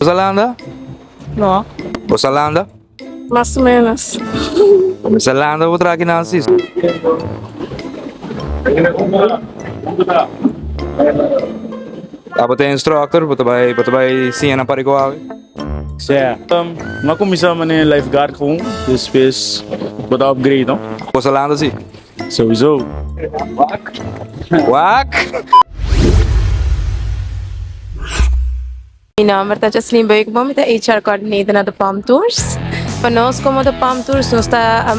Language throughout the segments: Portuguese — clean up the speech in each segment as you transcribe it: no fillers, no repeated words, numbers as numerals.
Você anda? No, Você anda? más o menos. Você anda, vou trazer aqui na Assis. Apa tem instructor, você vai siña na pariguawe. Certo. Nós começamos no lifeguard com depois botar upgrade, não? Você anda assim? Sowieso. Wak! Mijn naam is Jasleen Buikboom, ik ben HR coördinator na de Palm Tours. Para nós, como da Palm Tours, nós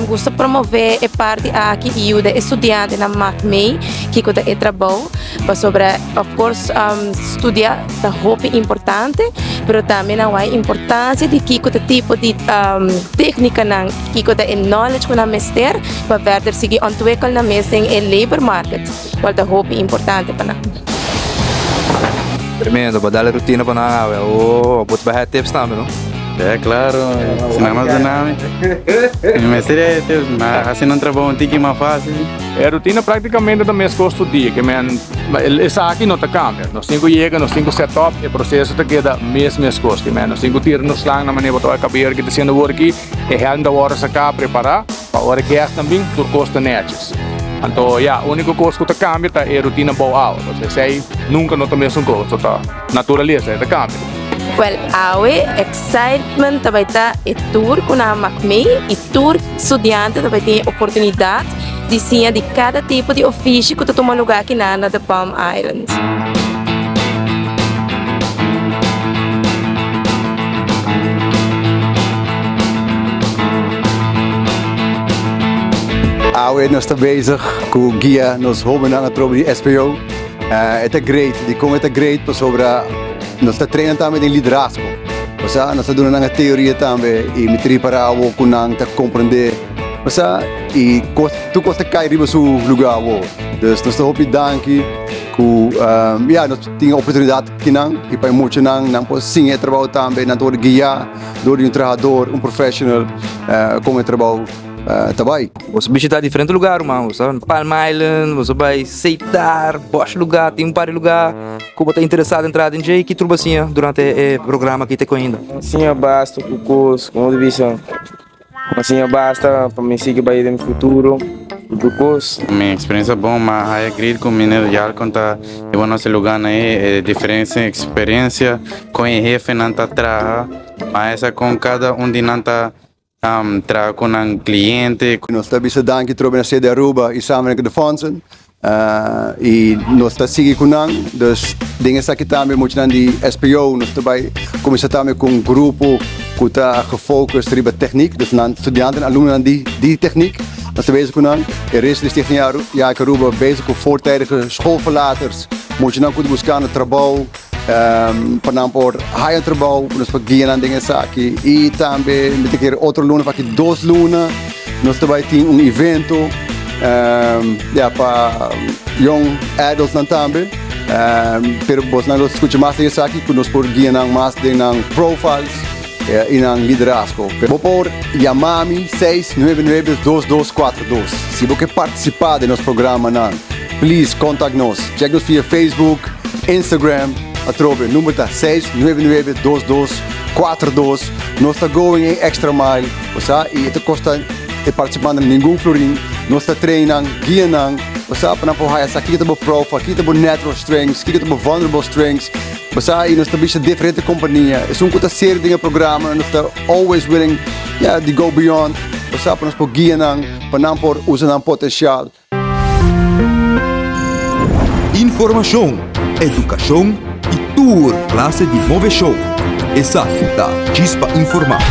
gosta de promover a parte aqui e ajuda estudantes na MACMEI, que é trabalho, para sobre, of course, estudar da roupa importante, mas também não há importância de que tipo de técnica que é knowledge que na mestre, para verder seguir ontwikkelen na mestre em labor market, qual da roupa importante para nós. Tremendo, vou dar a rotina para nós. Oh, vou te dar tips também, não? É claro, senão não dá nada. Mas seria, mas assim não trabalha um tique mais fácil. A rotina praticamente da mesma coisa do dia, que essa aqui não está cambia. Nós temos que chegar, nós temos que setup, o processo está queda mesma coisa, que nós temos que tirar nos lang na maneira para acabar que está sendo work aqui, e realmente a hora sacar preparar, para a hora que é também por costa netes. Então, a única coisa que está cambia é a rotina boa. Você nunca não está mesma coisa, está natureza, está cambia. Well, awe excitement também tá e tour com a MACMEI e tour estudante também tem oportunidade de ser de cada tipo de ofício que toma lugar aqui na de Palm Islands. Awe nós está bezig com o guia nos Hobennan de SPO. É great, de como é great para sobre nós está treinando também em liderazgo. Ou seja, nós está dando uma teoria também e me preparar o que não está compreender. Ou seja, e tu costa cair no seu lugar. Então, nós estamos dank que nós temos oportunidade que não e para muito não pode sim é trabalho também na tua guia, do trabalhador, profissional, como é trabalho. Também. Você visita diferentes lugares, mano. Palm Island, você vai aceitar, boas lugar, tem par de lugar. Como está interessado em entrar em JA, que turba assim durante o programa que está ainda? Sim, basta o curso, como divisão. Assim, basta para me seguir para ir no futuro. Do curso. Minha experiência é boa, mas eu acredito que o mineiro já conta em nosso lugar é diferente experiência com o jefe não está atrás, mas essa com cada de não está trabalhar com um cliente. Nós estamos dank que trabalhamos na Sta.Cruz Aruba e samen com de fondsen. E nós estamos seguindo com então dingen aqui também muito de SPO, nós também começamos também com grupo que está gefocust op techniek, dus studenten, alunos die techniek. Nós estamos com e resto de Stichting JA IK Aruba bezig com voortijdige schoolverlaters, moet je dan goed buscar trabalho. Para por high trabalho, nós para guiar dingen aqui e também met keer outro luna, aqui 2 luna, nós também tem evento para young adults também, pero nós não escuta mais isso aqui, que nós por guiar mais de profiles e liderazgo. Vou por chamar-me 699-2242. Se você participar do nosso programa, please contact nos. Check nos via Facebook, Instagram. Atrove, número está 699-2242. Nós está going em extra mile, e isso custa participando de nenhum florim. Nós está treinando, guiando, para não essa aqui está profile, aqui está natural strengths, aqui está vulnerable strengths. E nós está vista diferente companhia. É uma série de programa, nós está always willing to go beyond, para nós guiando, para não usar potencial. Informação, educação e tour classe de Move Show. Exato, da Chispa Informar.